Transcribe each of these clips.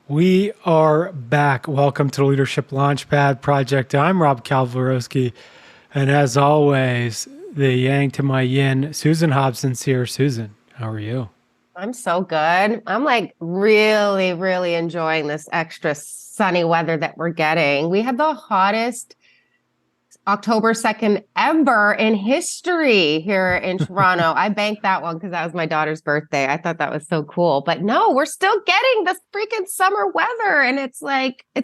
We are back. Welcome to the Leadership Launchpad Project. I'm Rob Kalwarowsky. And as always, the yang to my yin, Susan Hobson's here. Susan, how are you? I'm so good. I'm like really, really enjoying this extra sunny weather that we're getting. We had the hottest October 2nd ever in history here in Toronto. I banked that one because that was my daughter's birthday. I thought that was so cool. But no, we're still getting this freaking summer weather. And it's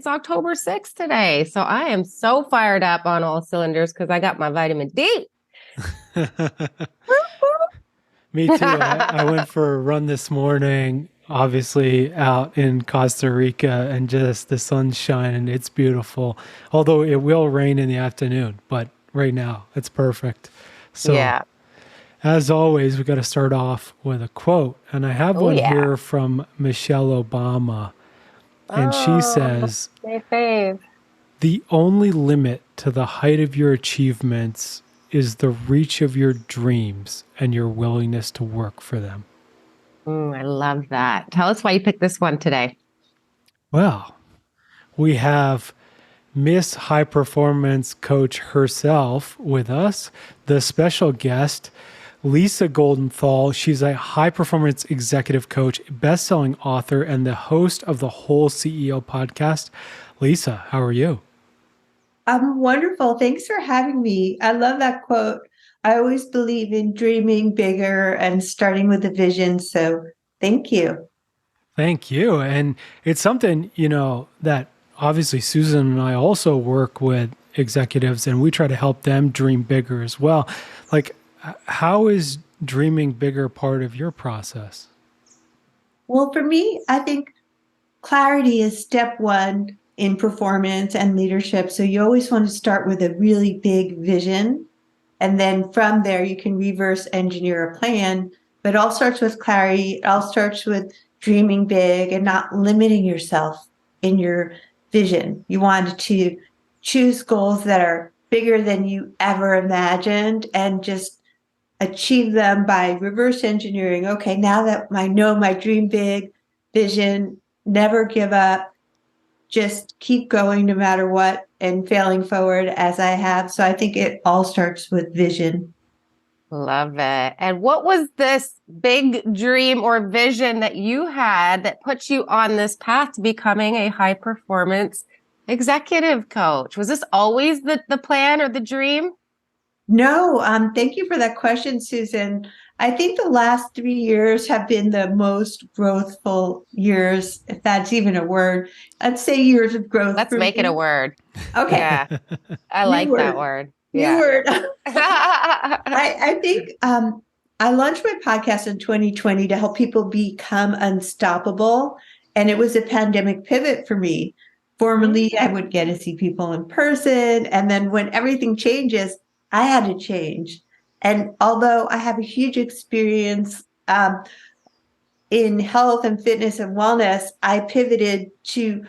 October 6th today. So I am so fired up on all cylinders because I got my vitamin D. Me too. I went for a run this morning, obviously out in Costa Rica, and just the sun's shining. It's beautiful. Although it will rain in the afternoon, but right now it's perfect. So, Yeah. as always, we got to start off with a quote. And I have one here from Michelle Obama. And she says, my fave. "The only limit to the height of your achievements is the reach of your dreams and your willingness to work for them." I love that. Tell us why you picked this one today. Well, we have Miss High Performance Coach herself with us, the special guest, Lisa Goldenthal. She's a high performance executive coach, best-selling author, and the host of the WholeCEO podcast. Lisa, how are you? I'm wonderful. Thanks for having me. I love that quote. I always believe in dreaming bigger and starting with a vision. So thank you. Thank you. And it's something, that obviously Susan and I also work with executives and we try to help them dream bigger as well. Like, how is dreaming bigger part of your process? Well, for me, I think clarity is step one in performance and leadership. So you always want to start with a really big vision. And then from there, you can reverse engineer a plan. But it all starts with clarity. It all starts with dreaming big and not limiting yourself in your vision. You want to choose goals that are bigger than you ever imagined and just achieve them by reverse engineering. Okay, now that I know my dream big vision, never give up, just keep going no matter what and failing forward as I have. So I think it all starts with vision. Love it. And what was this big dream or vision that you had that put you on this path to becoming a high performance executive coach? Was this always the plan or the dream? No, thank you for that question, Susan. I think the last 3 years have been the most growthful years, if that's even a word. I'd say years of growth. Let's make it a word. Okay. Yeah. I like that word. New word. I think I launched my podcast in 2020 to help people become unstoppable. And it was a pandemic pivot for me. Formerly, I would get to see people in person. And then when everything changes, I had to change. And although I have a huge experience in health and fitness and wellness, I pivoted to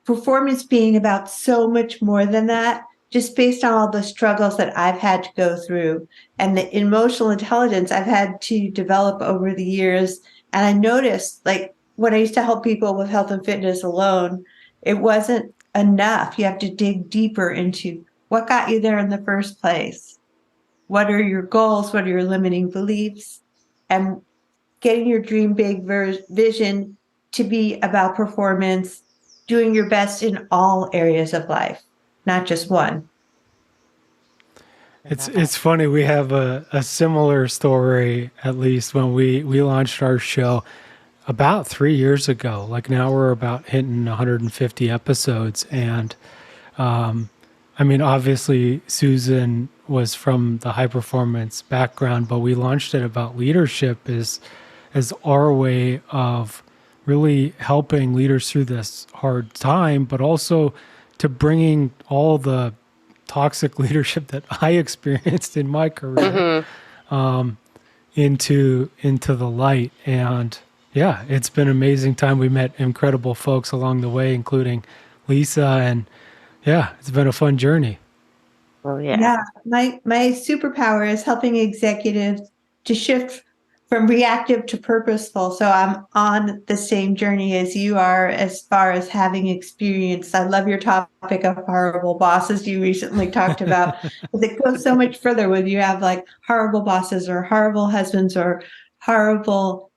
performance being about so much more than that, just based on all the struggles that I've had to go through and the emotional intelligence I've had to develop over the years. And I noticed, like, when I used to help people with health and fitness alone, it wasn't enough. You have to dig deeper into what got you there in the first place. What are your goals? What are your limiting beliefs? And getting your dream big vision to be about performance, doing your best in all areas of life, not just one. It's funny. We have a similar story, at least when we launched our show about 3 years ago. Like now we're about hitting 150 episodes. And obviously Susan was from the high performance background, but we launched it about leadership as our way of really helping leaders through this hard time, but also to bringing all the toxic leadership that I experienced in my career into the light. And yeah, it's been an amazing time. We met incredible folks along the way, including Lisa, and yeah, it's been a fun journey. Well, yeah. My superpower is helping executives to shift from reactive to purposeful. So I'm on the same journey as you are as far as having experience. I love your topic of horrible bosses you recently talked about. It goes so much further when you have like horrible bosses or horrible husbands or horrible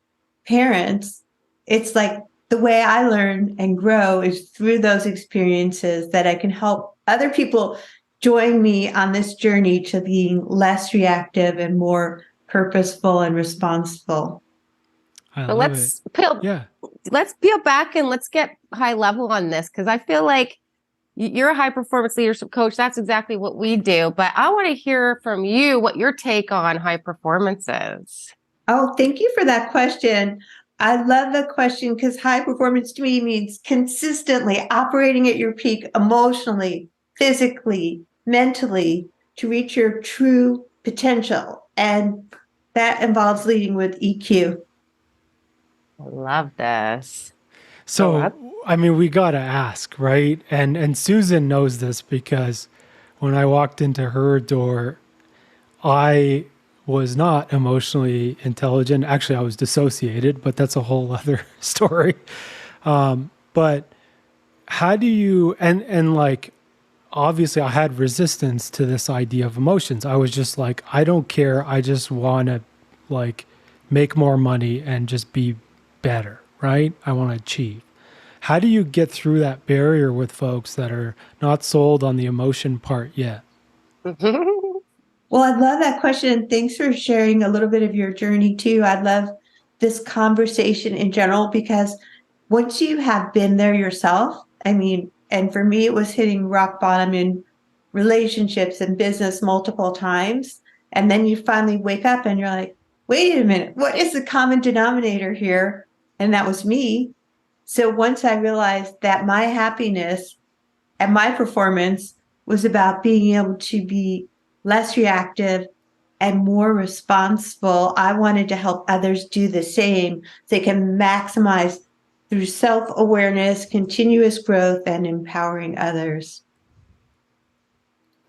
parents. It's like the way I learn and grow is through those experiences that I can help other people join me on this journey to being less reactive and more purposeful and responsible. I So love it. Yeah. let's peel back and let's get high level on this, because I feel like you're a high performance leadership coach. That's exactly what we do. But I want to hear from you what your take on high performance is. Oh, thank you for that question. I love the question because high performance to me means consistently operating at your peak emotionally, physically, mentally to reach your true potential. And that involves leading with EQ. I love this. So, I mean, we got to ask, right? And Susan knows this because when I walked into her door, I was not emotionally intelligent. Actually, I was dissociated, but that's a whole other story. But how do you, and like, obviously I had resistance to this idea of emotions. I was just like, I don't care. I just want to like make more money and just be better, right? I want to achieve. How do you get through that barrier with folks that are not sold on the emotion part yet? Well, I love that question. Thanks for sharing a little bit of your journey too. I love this conversation in general because once you have been there yourself, I mean, and for me, it was hitting rock bottom in relationships and business multiple times. And then you finally wake up and you're like, wait a minute, what is the common denominator here? And that was me. So once I realized that my happiness and my performance was about being able to be less reactive and more responsible, I wanted to help others do the same so they can maximize through self-awareness, continuous growth, and empowering others.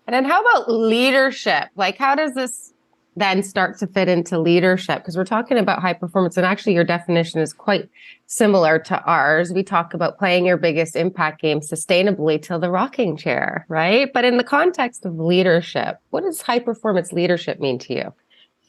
And then how about leadership? Like, how does this then start to fit into leadership? Because we're talking about high performance, and actually your definition is quite similar to ours. We talk about playing your biggest impact game sustainably till the rocking chair, right? But in the context of leadership, what does high performance leadership mean to you?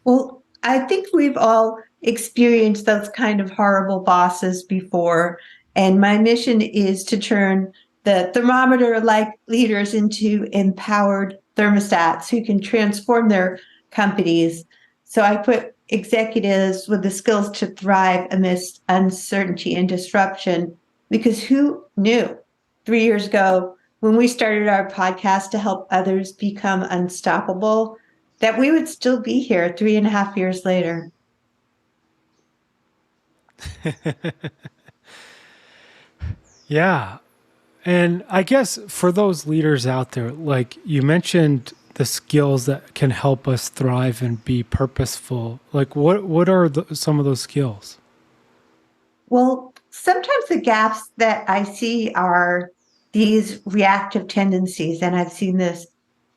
Well, I think we've all experienced those kind of horrible bosses before. And my mission is to turn the thermometer-like leaders into empowered thermostats who can transform their companies. So I put executives with the skills to thrive amidst uncertainty and disruption, because who knew 3 years ago when we started our podcast to help others become unstoppable, that we would still be here 3.5 years later. Yeah. And I guess for those leaders out there, like you mentioned the skills that can help us thrive and be purposeful. Like what are some of those skills? Well, sometimes the gaps that I see are these reactive tendencies. And I've seen this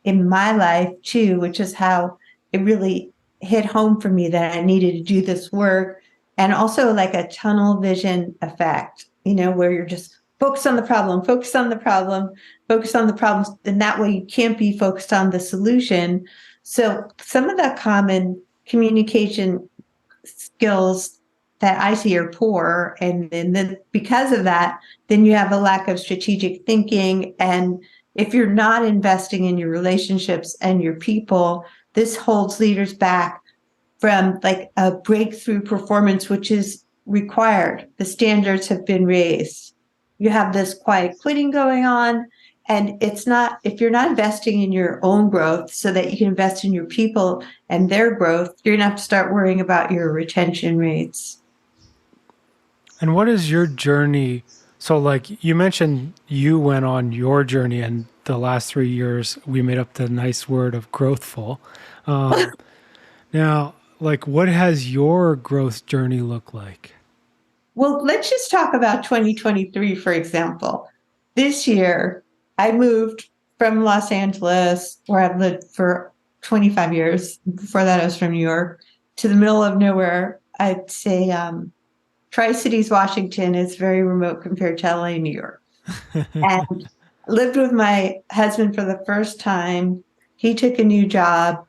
in my life too, which is how it really hit home for me that I needed to do this work. And also like a tunnel vision effect, where you're just focused on the problem, focused on the problem, focused on the problems. And that way you can't be focused on the solution. So some of the common communication skills that I see are poor. And then because of that, then you have a lack of strategic thinking. And if you're not investing in your relationships and your people, this holds leaders back from like a breakthrough performance, which is required. The standards have been raised. You have this quiet quitting going on. And it's not, if you're not investing in your own growth so that you can invest in your people and their growth, you're going to have to start worrying about your retention rates. And what is your journey? So like you mentioned, you went on your journey and the last 3 years, we made up the nice word of growthful. Now, like what has your growth journey look like? Well, let's just talk about 2023, for example. This year, I moved from Los Angeles, where I've lived for 25 years. Before that, I was from New York, to the middle of nowhere I'd say Tri-Cities, Washington is very remote compared to LA, New York. And lived with my husband for the first time. He took a new job.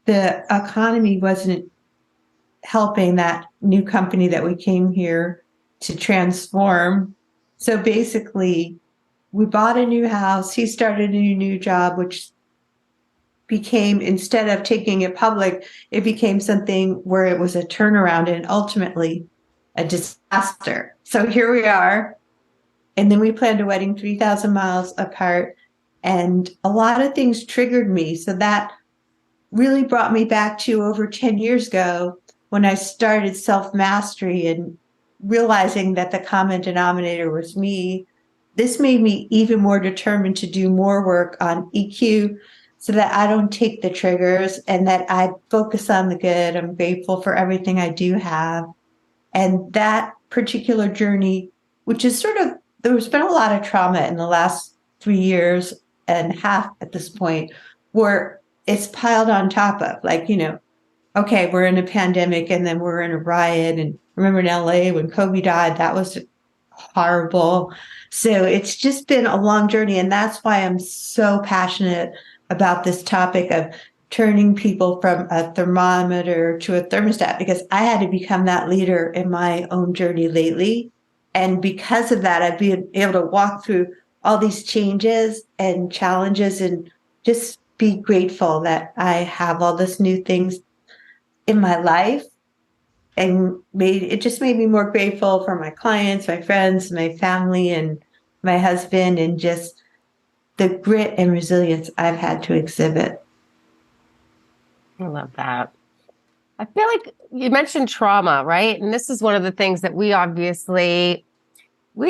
The economy wasn't helping that new company that we came here to transform. So basically, we bought a new house. He started a new job, which became, instead of taking it public, it became something where it was a turnaround and ultimately a disaster. So here we are. And then we planned a wedding 3,000 miles apart. And a lot of things triggered me. So that really brought me back to over 10 years ago when I started self-mastery and realizing that the common denominator was me. This made me even more determined to do more work on EQ so that I don't take the triggers and that I focus on the good. I'm grateful for everything I do have. And that particular journey, which is sort of, there's been a lot of trauma in the last 3 years and a half at this point, where it's piled on top of, like, okay, we're in a pandemic and then we're in a riot. And remember in LA when Kobe died, that was horrible. So it's just been a long journey. And that's why I'm so passionate about this topic of turning people from a thermometer to a thermostat, because I had to become that leader in my own journey lately. And because of that, I've been able to walk through all these changes and challenges and just be grateful that I have all this new things in my life. And it just made me more grateful for my clients, my friends, my family, and my husband, and just the grit and resilience I've had to exhibit. I love that. I feel like you mentioned trauma, right? And this is one of the things that we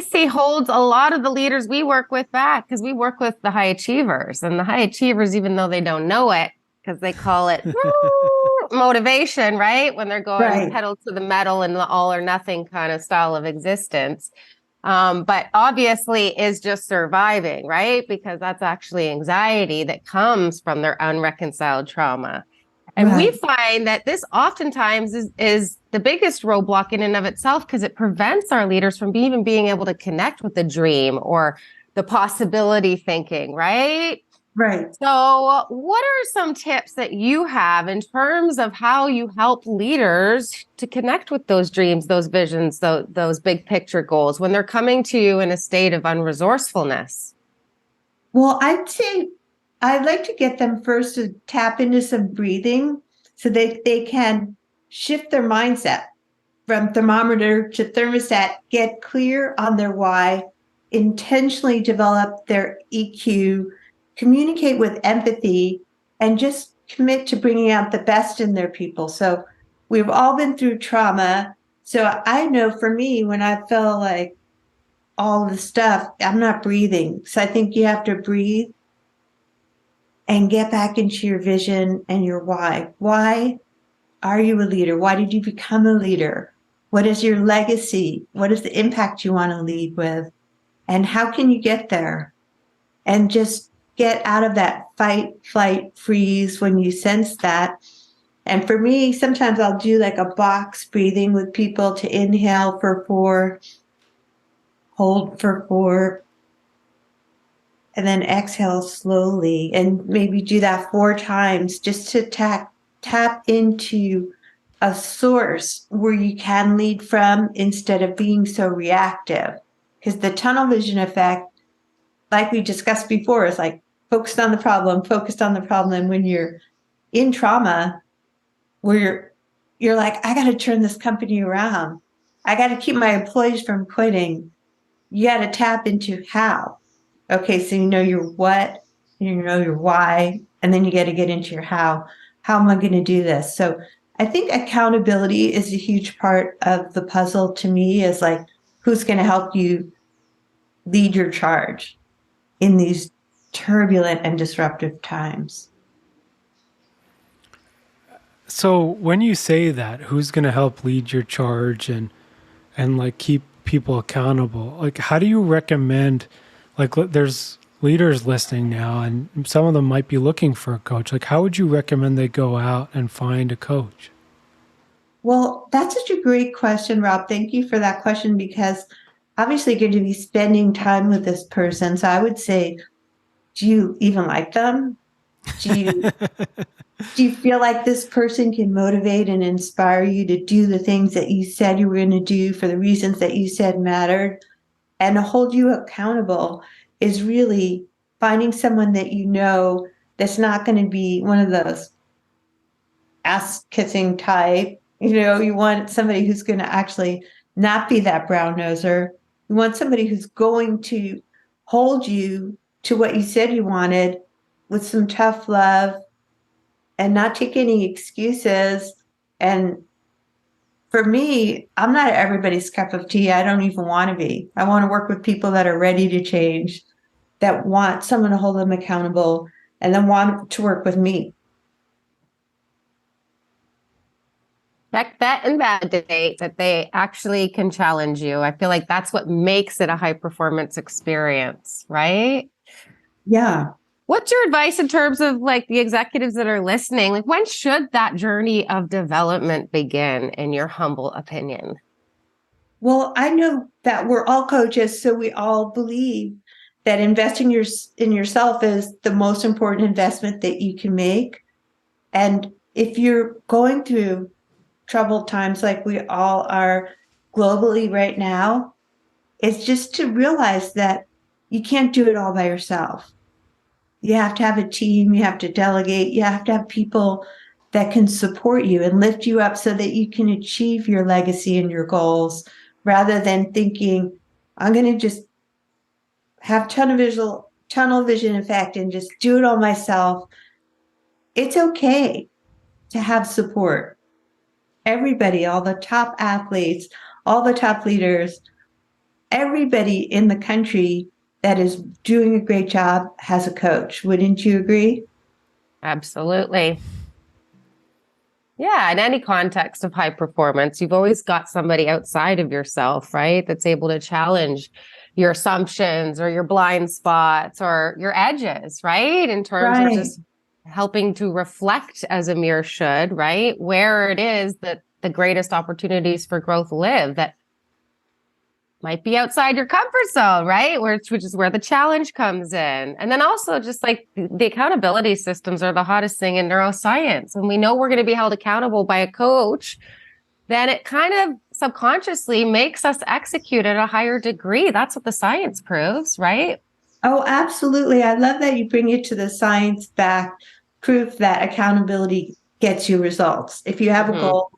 see holds a lot of the leaders we work with back, because we work with the high achievers, and the high achievers, even though they don't know it, because they call it motivation, right? When they're going pedal to the metal and the all or nothing kind of style of existence. But obviously is just surviving, right? Because that's actually anxiety that comes from their unreconciled trauma. And we find that this oftentimes is the biggest roadblock in and of itself, because it prevents our leaders from even being able to connect with the dream or the possibility thinking, right? Right. So what are some tips that you have in terms of how you help leaders to connect with those dreams, those visions, those big picture goals when they're coming to you in a state of unresourcefulness? Well, I'd say I'd like to get them first to tap into some breathing so that they can shift their mindset from thermometer to thermostat, get clear on their why, intentionally develop their EQ, communicate with empathy, and just commit to bringing out the best in their people. So we've all been through trauma. So I know for me, when I feel like all the stuff, I'm not breathing. So I think you have to breathe and get back into your vision and your why. Why are you a leader? Why did you become a leader? What is your legacy? What is the impact you want to lead with? And how can you get there? And just get out of that fight, flight, freeze when you sense that. And for me, sometimes I'll do like a box breathing with people to inhale for 4, hold for 4, and then exhale slowly, and maybe do that 4 times just to tap into a source where you can lead from instead of being so reactive. Because the tunnel vision effect, like we discussed before, is like focused on the problem. And when you're in trauma, where you're like, I got to turn this company around. I got to keep my employees from quitting. You got to tap into how. Okay, so you know your what, you know your why, and then you got to get into your how. How am I going to do this? So I think accountability is a huge part of the puzzle to me, is like, who's going to help you lead your charge in these turbulent and disruptive times? So when you say that, who's going to help lead your charge and like keep people accountable? Like, how do you recommend, like, there's leaders listening now and some of them might be looking for a coach. Like, how would you recommend they go out and find a coach? Well, that's such a great question, Rob. Thank you for that question, because obviously you're going to be spending time with this person. So I would say, do you even like them? Do you do you feel like this person can motivate and inspire you to do the things that you said you were going to do for the reasons that you said mattered? And to hold you accountable is really finding someone that you know that's not going to be one of those ass kissing type. You want somebody who's going to actually not be that brown noser. You want somebody who's going to hold you to what you said you wanted with some tough love and not take any excuses. And for me, I'm not everybody's cup of tea. I don't even want to be. I want to work with people that are ready to change, that want someone to hold them accountable, and then want to work with me. Check that and validate that they actually can challenge you. I feel like that's what makes it a high performance experience, right? Yeah. What's your advice in terms of like the executives that are listening? Like, when should that journey of development begin, in your humble opinion? Well, I know that we're all coaches, so we all believe that investing in yourself is the most important investment that you can make. And if you're going through troubled times like we all are globally right now, it's just to realize that you can't do it all by yourself. You have to have a team, you have to delegate, you have to have people that can support you and lift you up so that you can achieve your legacy and your goals, rather than thinking, I'm going to just have tunnel vision effect and just do it all myself. It's okay to have support. Everybody, all the top athletes, all the top leaders, everybody in the country that is doing a great job has a coach. Wouldn't you agree? Absolutely. Yeah, in any context of high performance, you've always got somebody outside of yourself, right? That's able to challenge your assumptions or your blind spots or your edges, right? In terms of just helping to reflect, as a mirror should, right? Where it is that the greatest opportunities for growth live, that might be outside your comfort zone, right? Which is where the challenge comes in. And then also just like the accountability systems are the hottest thing in neuroscience. And we know we're going to be held accountable by a coach, then it kind of subconsciously makes us execute at a higher degree. That's what the science proves, right? Oh, absolutely. I love that you bring it to the science-backed proof that accountability gets you results. If you have a goal,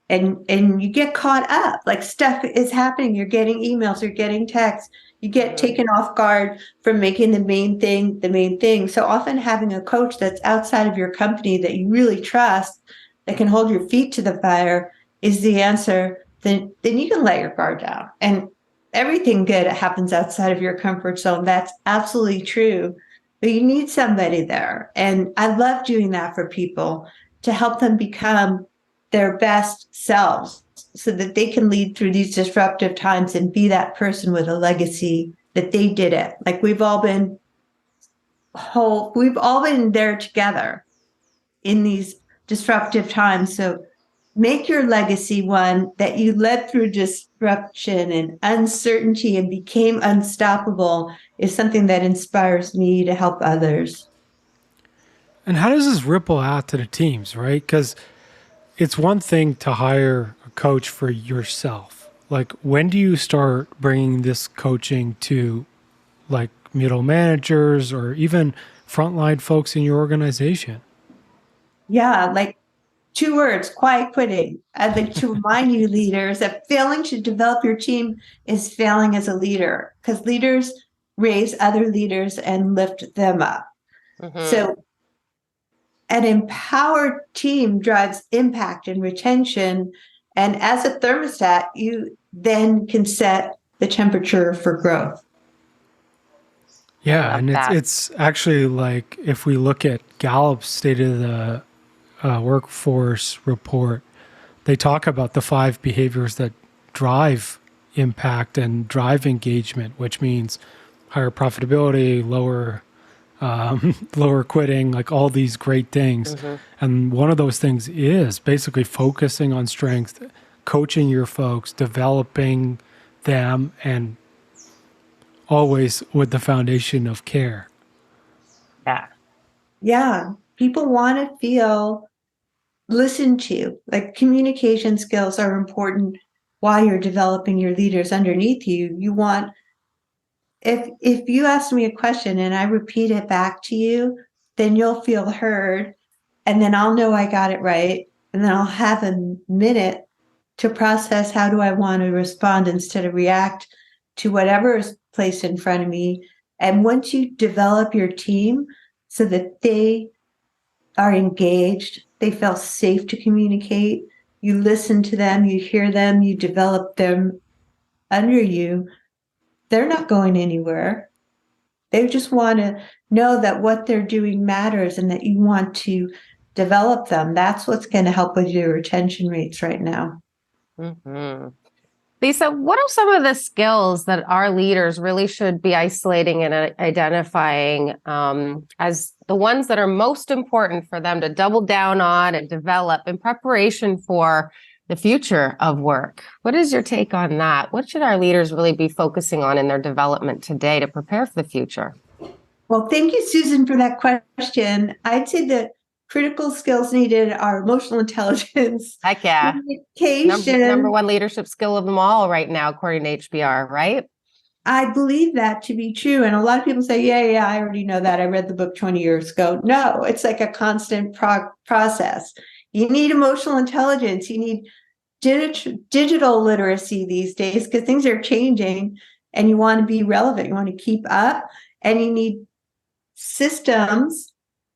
and you get caught up, like stuff is happening, you're getting emails, you're getting texts, you get taken off guard from making the main thing. So often having a coach that's outside of your company that you really trust, that can hold your feet to the fire, is the answer. Then you can let your guard down. And everything good happens outside of your comfort zone. That's absolutely true. But you need somebody there. And I love doing that for people, to help them become their best selves so that they can lead through these disruptive times and be that person with a legacy that they did it. Like we've all been there together in these disruptive times. So make your legacy one that you led through disruption and uncertainty and became unstoppable, is something that inspires me to help others. And how does this ripple out to the teams, right? Because it's one thing to hire a coach for yourself. Like, when do you start bringing this coaching to like middle managers or even frontline folks in your organization? Yeah, like 2 words: quiet quitting. I'd like to remind you, leaders, that failing to develop your team is failing as a leader, because leaders raise other leaders and lift them up. So an empowered team drives impact and retention. And as a thermostat, you then can set the temperature for growth. Yeah, and it's actually like, if we look at Gallup's State of the Workforce report, they talk about the 5 behaviors that drive impact and drive engagement, which means higher profitability, lower lower quitting, like all these great things. And one of those things is basically focusing on strength, coaching your folks, developing them, and always with the foundation of care. Yeah. Yeah. People want to feel listened to. Like communication skills are important while you're developing your leaders underneath you. You want, if you ask me a question and I repeat it back to you, then you'll feel heard. And then I'll know I got it right. And then I'll have a minute to process how do I want to respond instead of react to whatever is placed in front of me. And once you develop your team so that they are engaged, they feel safe to communicate, you listen to them, you hear them, you develop them under you, they're not going anywhere. They just want to know that what they're doing matters and that you want to develop them. That's what's going to help with your retention rates right now. Lisa, what are some of the skills that our leaders really should be isolating and identifying as the ones that are most important for them to double down on and develop in preparation for the future of work? What is your take on that? What should our leaders really be focusing on in their development today to prepare for the future? Well, thank you, Susan, for that question. I'd say the critical skills needed are emotional intelligence, Heck yeah. communication. Number one leadership skill of them all right now, according to HBR, right? I believe that to be true. And a lot of people say, yeah, I already know that. I read the book 20 years ago. No, it's like a constant process. You need emotional intelligence. You need digital literacy these days because things are changing and you want to be relevant. You want to keep up and you need systems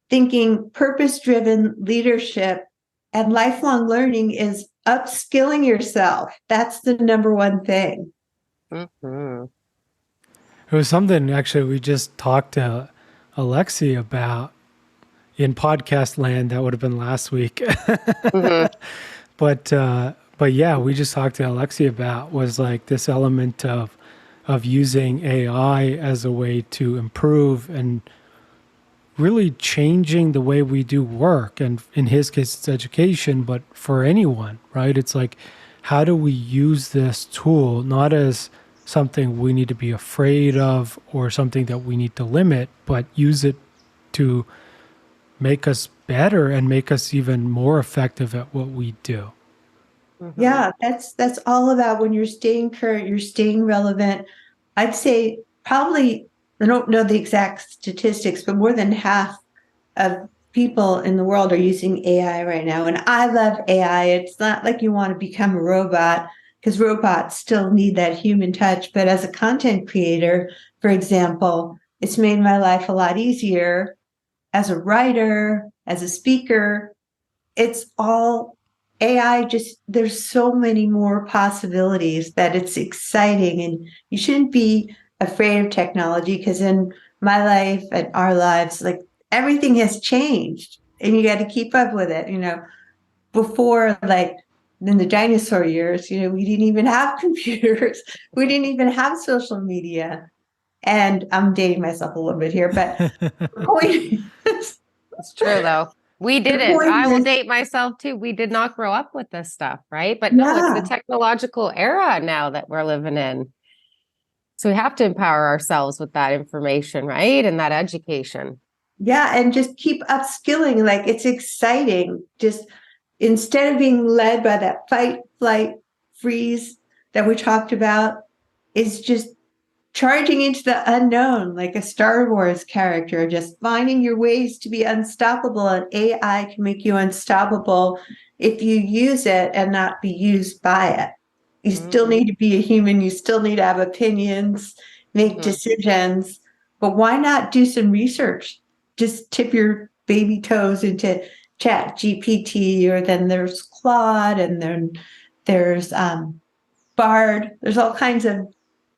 thinking, purpose-driven leadership, and lifelong learning is upskilling yourself. That's the number one thing. It was something actually we just talked to Alexi about in podcast land. That would have been last week. But yeah, we just talked to Alexi about was like this element of using AI as a way to improve and really changing the way we do work. And in his case, it's education, but for anyone, right? It's like, how do we use this tool not as something we need to be afraid of or something that we need to limit, but use it to make us better and make us even more effective at what we do. Yeah, that's all about when you're staying current, you're staying relevant. I'd say probably, I don't know the exact statistics, but more than half of people in the world are using AI right now. And I love AI. It's not like you want to become a robot because robots still need that human touch. But as a content creator, for example, it's made my life a lot easier as a writer, as a speaker. It's all AI. Just there's so many more possibilities that it's exciting, and you shouldn't be afraid of technology because in my life and our lives, like everything has changed and you got to keep up with it. Before, like in the dinosaur years, we didn't even have computers. We didn't even have social media. And I'm dating myself a little bit here, but the point is, It's true though. We didn't. I will date myself too. We did not grow up with this stuff, right? But no, it's the technological era now that we're living in. So we have to empower ourselves with that information, right? And that education. Yeah. And just keep upskilling. Like it's exciting. Just instead of being led by that fight, flight, freeze that we talked about, is just charging into the unknown, like a Star Wars character, just finding your ways to be unstoppable. And AI can make you unstoppable if you use it and not be used by it. You still need to be a human. You still need to have opinions, make decisions. But why not do some research? Just tip your baby toes into Chat GPT, or then there's Claude, and then there's Bard. There's all kinds of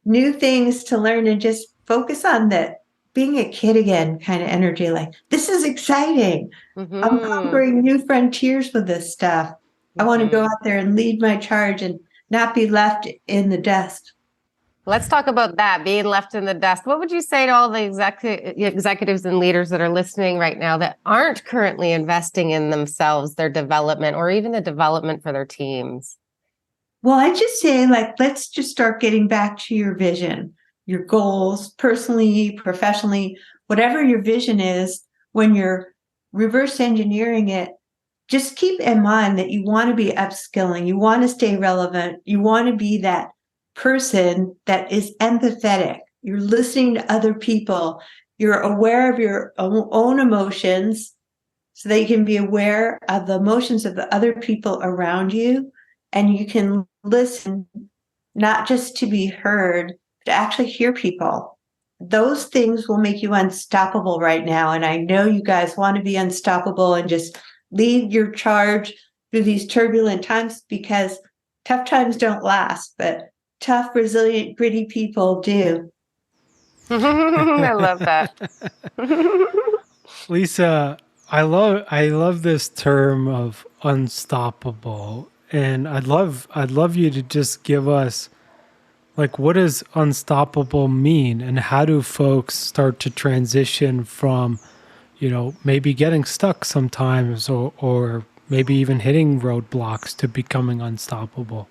new things to learn, and just focus on that being a kid again kind of energy. Like, this is exciting. I'm conquering new frontiers with this stuff. I want to go out there and lead my charge and not be left in the dust. Let's talk about that, being left in the dust. What would you say to all the executives and leaders that are listening right now that aren't currently investing in themselves, their development, or even the development for their teams? Well, I just say, like, let's just start getting back to your vision, your goals, personally, professionally, whatever your vision is. When you're reverse engineering it, just keep in mind that you want to be upskilling, you want to stay relevant, you want to be that person that is empathetic. You're listening to other people, you're aware of your own emotions so that you can be aware of the emotions of the other people around you, and you can listen not just to be heard, but to actually hear people. Those things will make you unstoppable right now. And I know you guys want to be unstoppable and just lead your charge through these turbulent times, because tough times don't last, but tough, resilient, gritty people do. I love that. Lisa, I love this term of unstoppable, and I'd love you to just give us, like, what does unstoppable mean, and how do folks start to transition from, maybe getting stuck sometimes, or maybe even hitting roadblocks, to becoming unstoppable?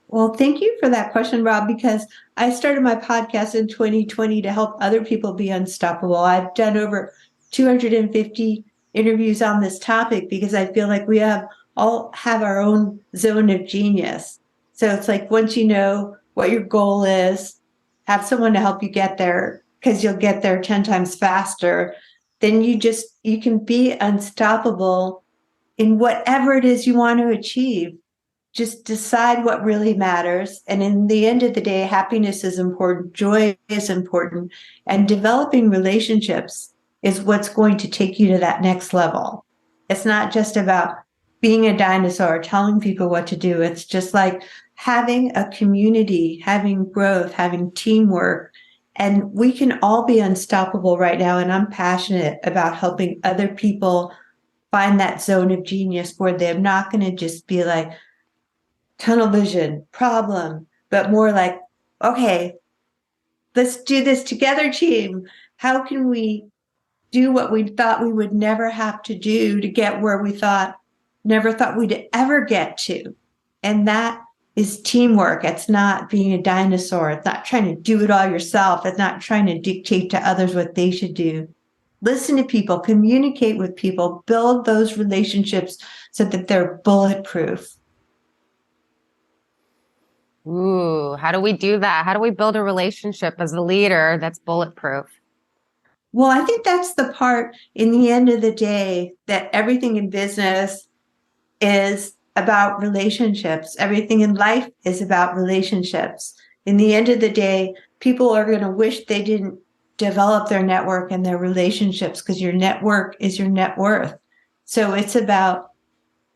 Well, thank you for that question, Rob, because I started my podcast in 2020 to help other people be unstoppable. I've done over 250 interviews on this topic because I feel like we all have our own zone of genius. So it's like, once you know what your goal is, have someone to help you get there, because you'll get there 10 times faster. Then you can be unstoppable in whatever it is you want to achieve. Just decide what really matters. And in the end of the day, happiness is important, joy is important, and developing relationships is what's going to take you to that next level. It's not just about being a dinosaur, telling people what to do. It's just like having a community, having growth, having teamwork. And we can all be unstoppable right now. And I'm passionate about helping other people find that zone of genius where they're not going to just be like, tunnel vision, problem, but more like, okay, let's do this together, team. How can we do what we thought we would never have to do to get where we never thought we'd ever get to? And that is teamwork. It's not being a dinosaur. It's not trying to do it all yourself. It's not trying to dictate to others what they should do. Listen to people, communicate with people, build those relationships so that they're bulletproof. Ooh, how do we do that? How do we build a relationship as a leader that's bulletproof? Well, I think that's the part in the end of the day that everything in business is about relationships. Everything in life is about relationships. In the end of the day, people are going to wish they didn't develop their network and their relationships, because your network is your net worth. So it's about,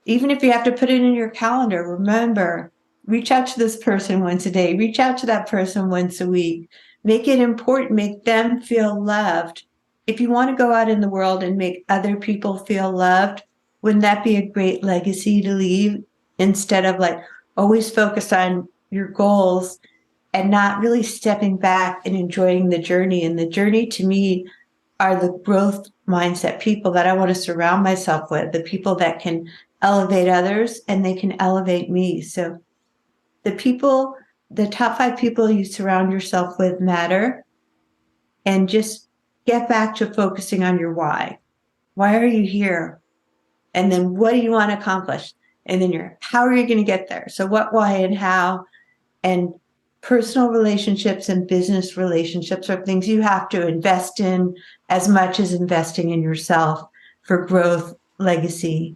even if you have to put it in your calendar, remember, reach out to this person once a day, reach out to that person once a week, make it important, make them feel loved. If you want to go out in the world and make other people feel loved, wouldn't that be a great legacy to leave, instead of like always focus on your goals and not really stepping back and enjoying the journey? And the journey to me are the growth mindset people that I want to surround myself with, the people that can elevate others and they can elevate me. So the top 5 people you surround yourself with matter. And just get back to focusing on your why. Why are you here? And then what do you want to accomplish? And then how are you going to get there? So what, why, and how. And personal relationships and business relationships are things you have to invest in as much as investing in yourself for growth, legacy,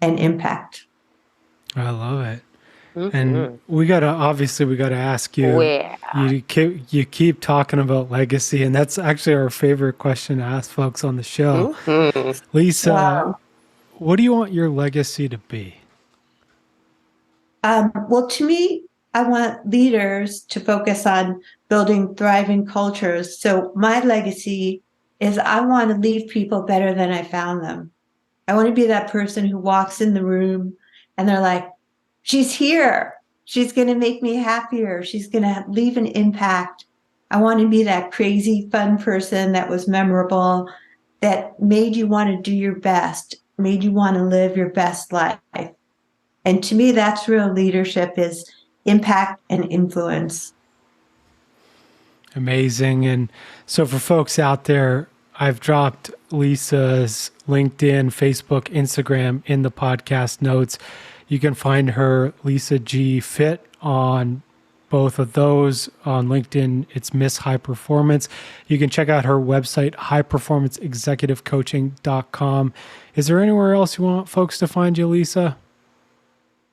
and impact. I love it. Mm-hmm. And we gotta ask you. Yeah. You keep talking about legacy, and that's actually our favorite question to ask folks on the show. Mm-hmm. Lisa, Wow. what do you want your legacy to be? Well, to me, I want leaders to focus on building thriving cultures. So my legacy is, I want to leave people better than I found them. I want to be that person who walks in the room and they're like, she's here. She's going to make me happier. She's going to leave an impact. I want to be that crazy, fun person that was memorable, that made you want to do your best, made you want to live your best life. And to me, that's real leadership, is impact and influence. Amazing. And so for folks out there, I've dropped Lisa's LinkedIn, Facebook, Instagram in the podcast notes. You can find her, Lisa G Fit, on both of those. On LinkedIn, it's Miss High Performance. You can check out her website, highperformanceexecutivecoaching.com. Is there anywhere else you want folks to find you, Lisa?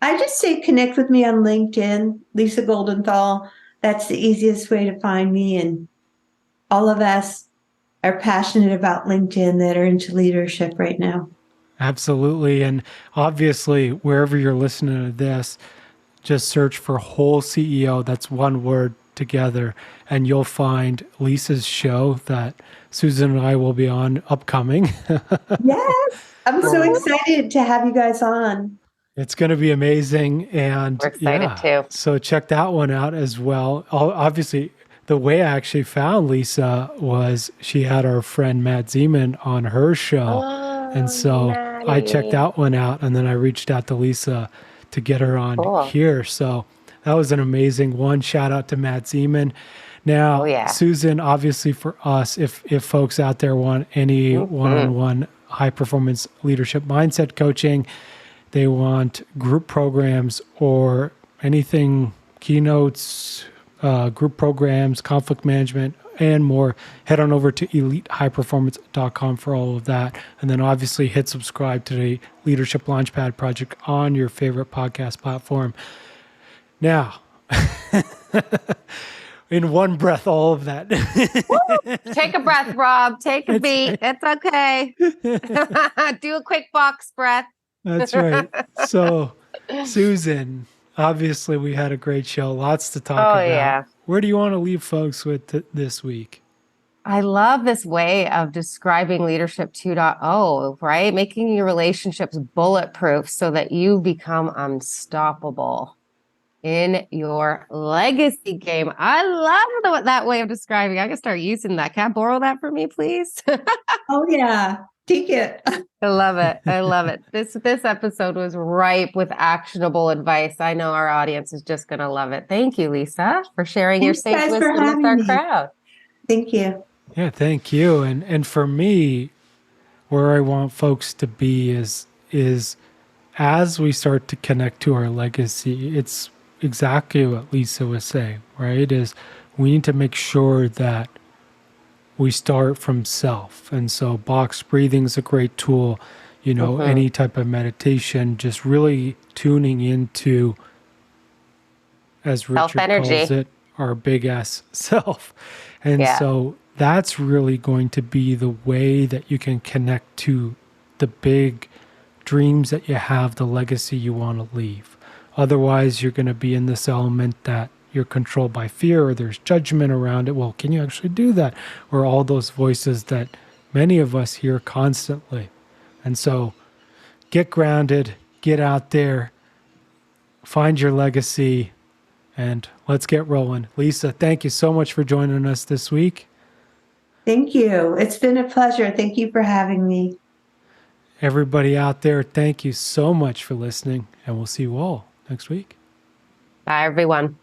I just say connect with me on LinkedIn, Lisa Goldenthal. That's the easiest way to find me. And all of us are passionate about LinkedIn that are into leadership right now. Absolutely. And obviously, wherever you're listening to this, just search for WholeCEO. That's one word together. And you'll find Lisa's show that Susan and I will be on upcoming. Yes. I'm so excited to have you guys on. It's going to be amazing. And We're excited too. So check that one out as well. Obviously, the way I actually found Lisa was she had our friend Matt Zeman on her show. And so I checked that one out, and then I reached out to Lisa to get her on here. So that was an amazing one. Shout out to Matt Zeman. Now, Susan, obviously for us, if folks out there want any one-on-one high-performance leadership mindset coaching, they want group programs or anything, keynotes, group programs, conflict management, and more, head on over to elitehighperformance.com for all of that. And then obviously hit subscribe to the Leadership Launchpad Project on your favorite podcast platform. Now, in one breath, all of that. Take a breath, Rob. Take a beat. It's okay. Do a quick box breath. That's right. So, Susan, obviously we had a great show. Lots to talk about. Yeah. Where do you want to leave folks with this week? I love this way of describing leadership 2.0, right? Making your relationships bulletproof so that you become unstoppable in your legacy game. I love that way of describing. I can start using that. Can I borrow that from me, please? Oh, yeah. Take it. I love it. I love it. This episode was ripe with actionable advice. I know our audience is just going to love it. Thank you, Lisa, for sharing your sage wisdom with our crowd. Thank you. Yeah, thank you. And for me, where I want folks to be is as we start to connect to our legacy, it's exactly what Lisa was saying, right? Is we need to make sure that we start from self. And so box breathing is a great tool, any type of meditation, just really tuning into, as Richard calls it, our big ass self. And so that's really going to be the way that you can connect to the big dreams that you have, the legacy you want to leave. Otherwise, you're going to be in this element that you're controlled by fear, or there's judgment around it. Well, can you actually do that? Or all those voices that many of us hear constantly. And so get grounded, get out there, find your legacy, and let's get rolling. Lisa, thank you so much for joining us this week. Thank you. It's been a pleasure. Thank you for having me. Everybody out there, thank you so much for listening, and we'll see you all next week. Bye, everyone.